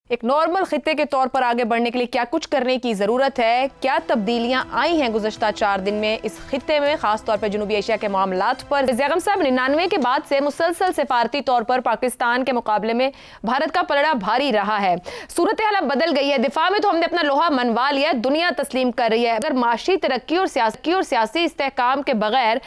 एक नॉर्मल खित्ते के तौर पर आगे बढ़ने के लिए क्या कुछ करने की ज़रूरत है, क्या तब्दीलियां आई हैं गुज़श्ता 4 दिन में इस खित्ते में, खासतौर पर जनूबी एशिया के मामलात पर। ज़ैगम साहब, 99 के बाद से मुसलसल सिफारती तौर पर पाकिस्तान के मुकाबले में भारत का पलड़ा भारी रहा है। सूरत हाल बदल गई है। दिफा में तो हमने अपना लोहा मनवा लिया, दुनिया तस्लीम कर रही है। अगर माशी तरक्की और सियासी इस्तेहकाम के बगैर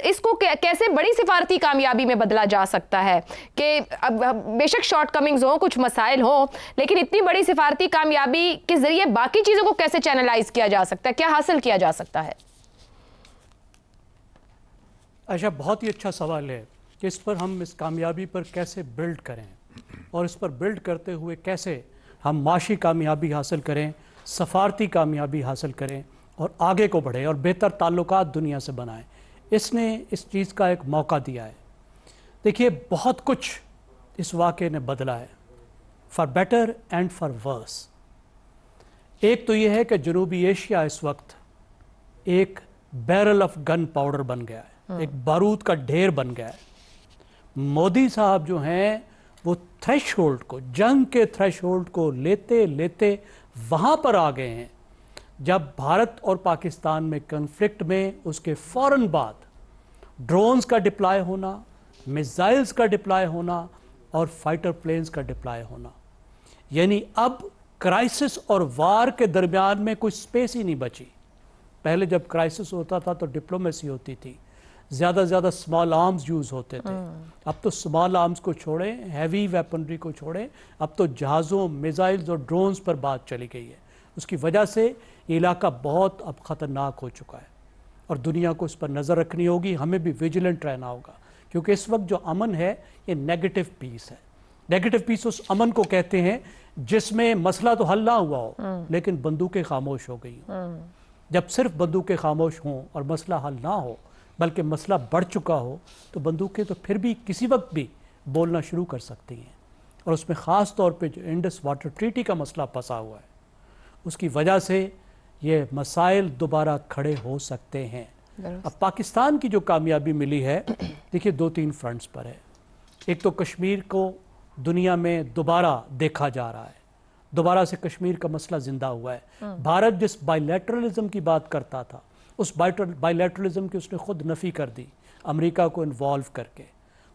इसको कैसे बड़ी सिफारती कामयाबी में बदला जा सकता है कि बेशक शॉर्ट कमिंग्स हो, कुछ मसाइल हो, लेकिन इतनी बड़ी सिफारती कामयाबी के जरिए बाकी चीजों को कैसे चैनलाइज किया जा सकता है, क्या हासिल किया जा सकता है? अच्छा, बहुत ही अच्छा सवाल है कि इस पर हम इस कामयाबी पर कैसे बिल्ड करें और इस पर बिल्ड करते हुए कैसे हम माशी कामयाबी हासिल करें, सफारती कामयाबी हासिल करें और आगे को बढ़े और बेहतर ताल्लुकात दुनिया से बनाएं। इसने इस चीज़ का एक मौका दिया है। देखिए, बहुत कुछ इस वाक़े ने बदला है, for better and for worse. एक तो यह है कि जनूबी एशिया इस वक्त एक बैरल ऑफ गन पाउडर बन गया है, एक बारूद का ढेर बन गया है। मोदी साहब जो हैं वो थ्रेशहोल्ड को, जंग के थ्रेशहोल्ड को लेते लेते वहाँ पर आ गए हैं जब भारत और पाकिस्तान में कन्फ्लिक्ट में उसके फ़ौरन बाद ड्रोन्स का डिप्लॉय होना, मिसाइल्स का डिप्लॉय होना और फाइटर प्लेन्स का डिप्लॉय होना। यानी अब क्राइसिस और वार के दरमियान में कोई स्पेस ही नहीं बची। पहले जब क्राइसिस होता था तो डिप्लोमेसी होती थी, ज़्यादा से ज़्यादा स्मॉल आर्म्स यूज़ होते थे। अब तो स्मॉल आर्म्स को छोड़ें, हैवी वेपनरी को छोड़ें, अब तो जहाज़ों, मिसाइल्स और ड्रोन्स पर बात चली गई है। उसकी वजह से ये इलाका बहुत अब ख़तरनाक हो चुका है और दुनिया को इस पर नज़र रखनी होगी। हमें भी विजिलेंट रहना होगा, क्योंकि इस वक्त जो अमन है ये नेगेटिव पीस है। नेगेटिव पीस उस अमन को कहते हैं जिसमें मसला तो हल ना हुआ हो लेकिन बंदूकें खामोश हो गई हों। जब सिर्फ बंदूकें खामोश हों और मसला हल ना हो बल्कि मसला बढ़ चुका हो तो बंदूकें तो फिर भी किसी वक्त भी बोलना शुरू कर सकती हैं। और उसमें ख़ास तौर पे जो इंडस वाटर ट्रीटी का मसला फंसा हुआ है, उसकी वजह से ये मसाइल दोबारा खड़े हो सकते हैं। अब पाकिस्तान की जो कामयाबी मिली है, देखिए 2-3 फ्रंट्स पर है। एक तो कश्मीर को दुनिया में दोबारा देखा जा रहा है, दोबारा से कश्मीर का मसला जिंदा हुआ है। भारत जिस बायलैटरलिज्म की बात करता था, उस बायलैटरलिज्म की उसने खुद नफ़ी कर दी अमेरिका को इन्वॉल्व करके।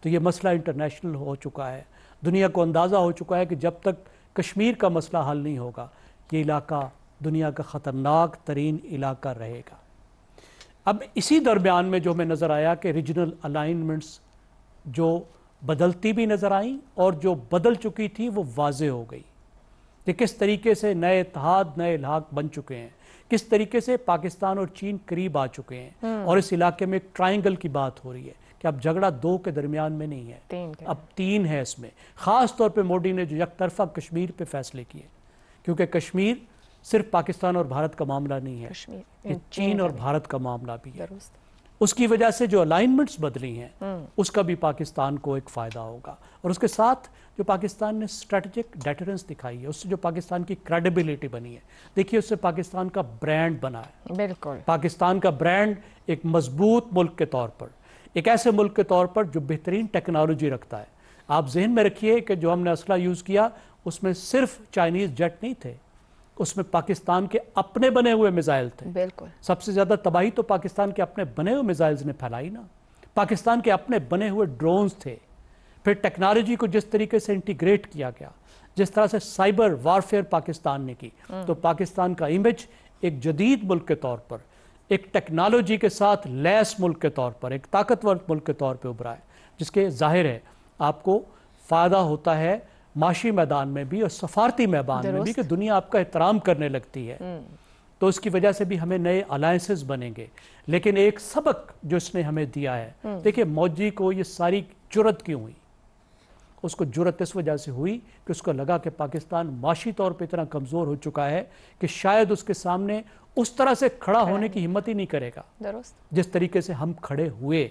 तो ये मसला इंटरनेशनल हो चुका है। दुनिया को अंदाज़ा हो चुका है कि जब तक कश्मीर का मसला हल नहीं होगा ये इलाका दुनिया का ख़तरनाक तरीन इलाका रहेगा। अब इसी दरमियान में जो हमें नज़र आया कि रीजनल अलाइनमेंट्स जो बदलती भी नज़र आई और जो बदल चुकी थी वो वाज़े हो गई कि किस तरीके से नए इत्तेहाद, नए इलाक़ बन चुके हैं, किस तरीके से पाकिस्तान और चीन करीब आ चुके हैं। और इस इलाके में एक ट्रायंगल की बात हो रही है कि अब झगड़ा 2 के दरमियान में नहीं है, अब 3 है इसमें। ख़ास तौर पे मोदी ने जो यकतरफा कश्मीर पे फैसले किए, क्योंकि कश्मीर सिर्फ पाकिस्तान और भारत का मामला नहीं है, ये चीन और भारत का मामला भी है। उसकी वजह से जो अलाइनमेंट्स बदली हैं उसका भी पाकिस्तान को एक फ़ायदा होगा। और उसके साथ जो पाकिस्तान ने स्ट्रेटजिक डेटरेंस दिखाई है, उससे जो पाकिस्तान की क्रेडिबिलिटी बनी है, देखिए उससे पाकिस्तान का ब्रांड बना है। बिल्कुल, पाकिस्तान का ब्रांड एक मजबूत मुल्क के तौर पर, एक ऐसे मुल्क के तौर पर जो बेहतरीन टेक्नोलॉजी रखता है। आप जहन में रखिए कि जो हमने असला यूज़ किया उसमें सिर्फ चाइनीज़ जेट नहीं थे, उसमें पाकिस्तान के अपने बने हुए मिसाइल थे। बिल्कुल, सबसे ज़्यादा तबाही तो पाकिस्तान के अपने बने हुए मिसाइल्स ने फैलाई ना। पाकिस्तान के अपने बने हुए ड्रोन्स थे। फिर टेक्नोलॉजी को जिस तरीके से इंटीग्रेट किया गया, जिस तरह से साइबर वारफेयर पाकिस्तान ने की, तो पाकिस्तान का इमेज एक जदीद मुल्क के तौर पर, एक टेक्नोलॉजी के साथ लैस मुल्क के तौर पर, एक ताकतवर मुल्क के तौर पर उभरा है, जिसके जाहिर है आपको फ़ायदा होता है माशी मैदान में भी और सफारती मैदान में भी कि दुनिया आपका एहतराम करने लगती है। तो उसकी वजह से भी हमें नए अलायंसेस बनेंगे। लेकिन एक सबक जो इसने हमें दिया है, देखिए मोदी को ये सारी जुर्रत क्यों हुई? उसको जुर्रत इस वजह से हुई कि उसको लगा कि पाकिस्तान माशी तौर पे इतना कमज़ोर हो चुका है कि शायद उसके सामने उस तरह से खड़ा होने की हिम्मत ही नहीं करेगा जिस तरीके से हम खड़े हुए।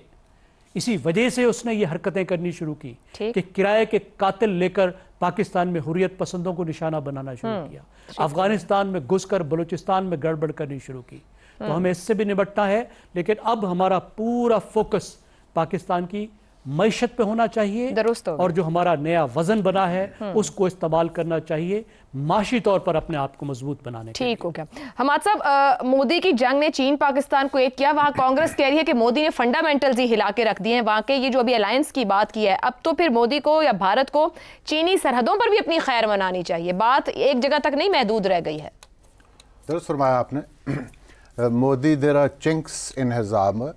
इसी वजह से उसने ये हरकतें करनी शुरू की कि किराए के कातिल लेकर पाकिस्तान में हुर्रियत पसंदों को निशाना बनाना शुरू किया, अफगानिस्तान में घुसकर बलूचिस्तान में गड़बड़ करनी शुरू की। तो हमें इससे भी निपटना है, लेकिन अब हमारा पूरा फोकस पाकिस्तान की मईशत पे होना चाहिए, दुरुस्त होगा। और जो हमारा नया वजन बना है उसको इस्तेमाल करना चाहिए माशी तौर पर अपने आप को मजबूत बनाने के लिए। ठीक हो गया। हमाद साहब, मोदी की जंग ने चीन पाकिस्तान को एक किया। वहां कांग्रेस कह रही है कि मोदी ने फंडामेंटल्स ही हिला के रख दिए हैं। वहां के ये जो अभी अलायंस की बात की है, अब तो फिर मोदी को या भारत को चीनी सरहदों पर भी अपनी खैर मनानी चाहिए। बात एक जगह तक नहीं महदूद रह गई है। दुरुस्त फरमाया आपने। Modi there are chinks in his armour,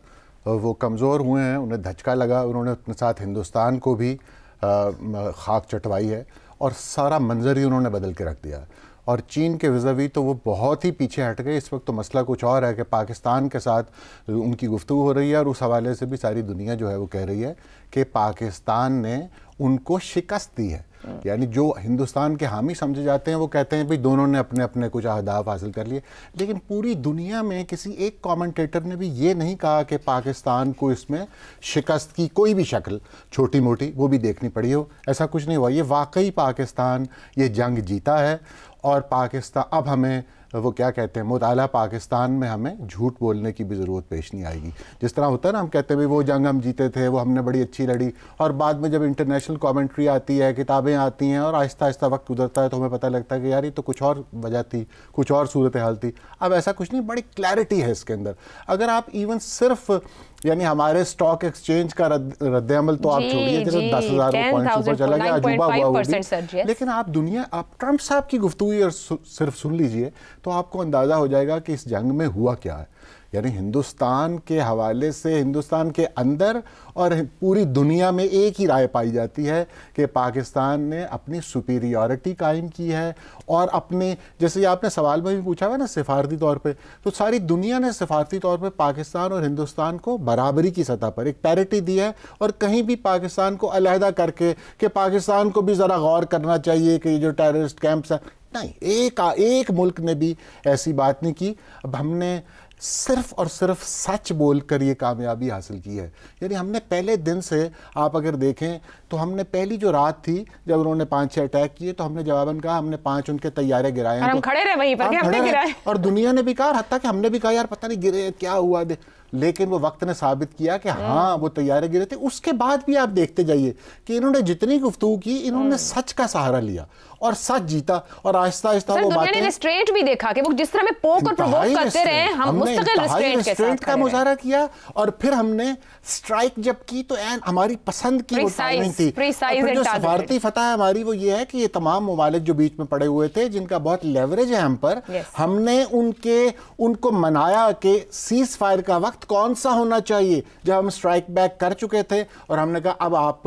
वो कमज़ोर हुए हैं, उन्हें धचका लगा, उन्होंने अपने साथ हिंदुस्तान को भी खाक चटवाई है और सारा मंजर ही उन्होंने बदल के रख दिया। और चीन के विज़ावी तो वो बहुत ही पीछे हट गए। इस वक्त तो मसला कुछ और है कि पाकिस्तान के साथ उनकी गुफ्तगू हो रही है और उस हवाले से भी सारी दुनिया जो है वो कह रही है कि पाकिस्तान ने उनको शिकस्त दी है। यानी जो हिंदुस्तान के हामी समझे जाते हैं वो कहते हैं भाई दोनों ने अपने अपने कुछ अहदाफ हासिल कर लिए, लेकिन पूरी दुनिया में किसी एक कमेंटेटर ने भी ये नहीं कहा कि पाकिस्तान को इसमें शिकस्त की कोई भी शक्ल छोटी मोटी वो भी देखनी पड़ी हो। ऐसा कुछ नहीं हुआ। ये वाकई पाकिस्तान ये जंग जीता है और पाकिस्तान अब हमें वो क्या कहते हैं मुताला पाकिस्तान में हमें झूठ बोलने की भी ज़रूरत पेश नहीं आएगी। जिस तरह होता है ना, हम कहते हैं भाई वो जंग हम जीते थे, वो हमने बड़ी अच्छी लड़ी, और बाद में जब इंटरनेशनल कमेंट्री आती है, किताबें आती हैं और आहिस्ता आहिस्ता वक्त गुजरता है तो हमें पता लगता है कि यार ये तो कुछ और वजह थी, कुछ और सूरत हाल थी। अब ऐसा कुछ नहीं, बड़ी क्लैरिटी है इसके अंदर। अगर आप इवन सिर्फ यानी हमारे स्टॉक एक्सचेंज का रद्द अमल तो आप छोड़िए, जैसे 10,000 पॉइंट्स ऊपर चला गया, अजूबा हुआ वो भी। लेकिन आप ट्रंप साहब की गुफ्तगू और सिर्फ सुन लीजिए तो आपको अंदाज़ा हो जाएगा कि इस जंग में हुआ क्या है। यानी हिंदुस्तान के हवाले से हिंदुस्तान के अंदर और पूरी दुनिया में एक ही राय पाई जाती है कि पाकिस्तान ने अपनी सुपीरियॉरिटी कायम की है और अपने, जैसे आपने सवाल में भी पूछा हुआ ना सिफारती तौर पे, तो सारी दुनिया ने सिफारती तौर पे पाकिस्तान और हिंदुस्तान को बराबरी की सतह पर एक पैरिटी दी है और कहीं भी पाकिस्तान को अलहदा करके कि पाकिस्तान को भी ज़रा गौर करना चाहिए कि ये जो टेररिस्ट कैंप्स हैं, नहीं, एक मुल्क ने भी ऐसी बात नहीं की। अब हमने सिर्फ और सिर्फ सच बोलकर ये कामयाबी हासिल की है। यानी हमने पहले दिन से, आप अगर देखें तो हमने पहली जो रात थी जब उन्होंने 5-6 अटैक किए तो हमने जवाबन कहा हमने 5 उनके तैयारे गिराए हैं, हम खड़े रहे वहीं पर, हमने गिराए और दुनिया ने भी कहा, हत्ता कि हमने भी कहा यार पता नहीं गिरे क्या हुआ दे, लेकिन वो वक्त ने साबित किया कि हाँ वो तैयारे गिरे थे। उसके बाद भी आप देखते जाइए कि इन्होंने जितनी गुफ्तगू की इन्होंने सच का सहारा लिया और सच जीता और आहिस्ता आहिस्ता वो बातें ने रिस्ट्रेंट भी देखा कि वो जिस तरह में पोक और प्रोवोक करते रहे, हम मुस्तकिल रिस्ट्रेंट का मुजाहरा किया और फिर हमने स्ट्राइक जब की तो हमारी पसंद की वो टाइमिंग थी। और जो सफारती फतह है हमारी वो ये है कि ये तमाम ममालिक जो बीच में पड़े हुए थे जिनका बहुत लेवरेज है हम पर, हमने उनको मनाया कि सीज फायर का वक्त कौन सा होना चाहिए जब हम स्ट्राइक बैक कर चुके थे और हमने कहा अब आप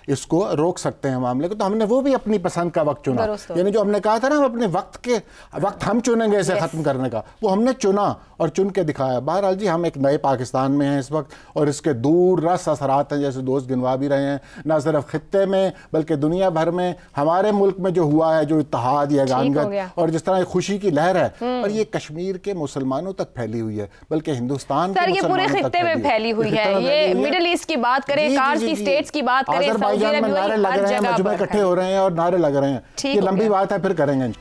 इसको रोक सकते हैं मामले को, तो हमने वो भी अपनी पसंद का वक्त चुना। यानी जो हमने कहा था ना हम अपने वक्त हम चुनेंगे इसे खत्म करने का, वो हमने चुना और चुन के दिखाया। बहरहाल जी हम एक नए पाकिस्तान में हैं इस वक्त और इसके दूर रस असरात हैं, जैसे दोस्त गिनवा भी रहे हैं, ना सिर्फ खित्ते में बल्कि दुनिया भर में। हमारे मुल्क में जो हुआ है, जो इत्तेहाद या गानगत और जिस तरह खुशी की लहर है, और ये कश्मीर के मुसलमानों तक फैली हुई है, बल्कि हिंदुस्तान के पूरे खित्ते में फैली हुई है। ये मिडिल ईस्ट की बात करें, कार्स की स्टेट्स की बात करें, अज़रबैजान में नारे लग रहे हैं, मजमे इकट्ठे हो रहे हैं और नारे लग रहे हैं। ये लंबी बात है, फिर करेंगे।